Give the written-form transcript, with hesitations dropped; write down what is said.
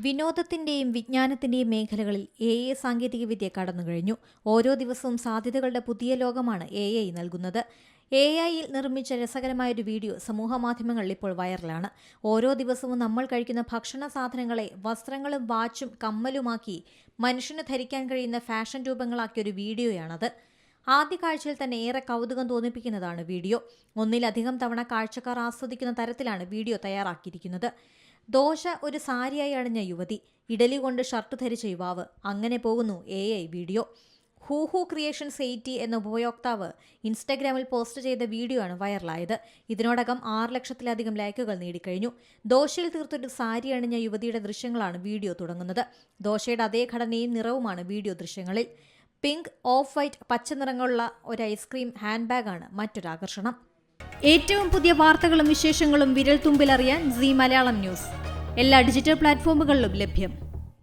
വിനോദത്തിന്റെയും വിജ്ഞാനത്തിന്റെയും മേഖലകളിൽ AI സാങ്കേതികവിദ്യ കടന്നുകഴിഞ്ഞു. ഓരോ ദിവസവും സാധ്യതകളുടെ പുതിയ ലോകമാണ് AI നൽകുന്നത്. AI-യിൽ നിർമ്മിച്ച രസകരമായൊരു വീഡിയോ സമൂഹമാധ്യമങ്ങളിൽ ഇപ്പോൾ വൈറലാണ്. ഓരോ ദിവസവും നമ്മൾ കഴിക്കുന്ന ഭക്ഷണ സാധനങ്ങളെ വസ്ത്രങ്ങളും വാച്ചും കമ്മലുമാക്കി മനുഷ്യന് ധരിക്കാൻ കഴിയുന്ന ഫാഷൻ രൂപങ്ങളാക്കിയൊരു വീഡിയോയാണത്. ആദ്യ കാഴ്ചയിൽ തന്നെ ഏറെ കൗതുകം തോന്നിപ്പിക്കുന്നതാണ് വീഡിയോ. ഒന്നിലധികം തവണ കാഴ്ചക്കാർ ആസ്വദിക്കുന്ന തരത്തിലാണ് വീഡിയോ തയ്യാറാക്കിയിരിക്കുന്നത്. ദോശ ഒരു സാരിയായി അണിഞ്ഞ യുവതി, ഇഡലി കൊണ്ട് ഷർട്ട് ധരിച്ച യുവാവ്, അങ്ങനെ പോകുന്നു AI വീഡിയോ. ഹൂഹു ക്രിയേഷൻസ് 80 എന്ന ഉപയോക്താവ് ഇൻസ്റ്റഗ്രാമിൽ പോസ്റ്റ് ചെയ്ത വീഡിയോ ആണ് വൈറലായത്. ഇതിനോടകം 6 ലക്ഷത്തിലധികം ലൈക്കുകൾ നേടിക്കഴിഞ്ഞു. ദോശയിൽ തീർത്തൊരു സാരി അണിഞ്ഞ യുവതിയുടെ ദൃശ്യങ്ങളാണ് വീഡിയോ തുടങ്ങുന്നത്. ദോശയുടെ അതേ ഘടനയും നിറവുമാണ് വീഡിയോ ദൃശ്യങ്ങളിൽ. പിങ്ക്, ഓഫ് വൈറ്റ്, പച്ച നിറങ്ങളുള്ള ഒരു ഐസ്ക്രീം ഹാൻഡ് ബാഗാണ് മറ്റൊരാകർഷണം. ഏറ്റവും പുതിയ വാർത്തകളും വിശേഷങ്ങളും വിരൽ തുമ്പിലറിയാൻ സീ മലയാളം ന്യൂസ് എല്ലാ ഡിജിറ്റൽ പ്ലാറ്റ്ഫോമുകളിലും ലഭ്യം.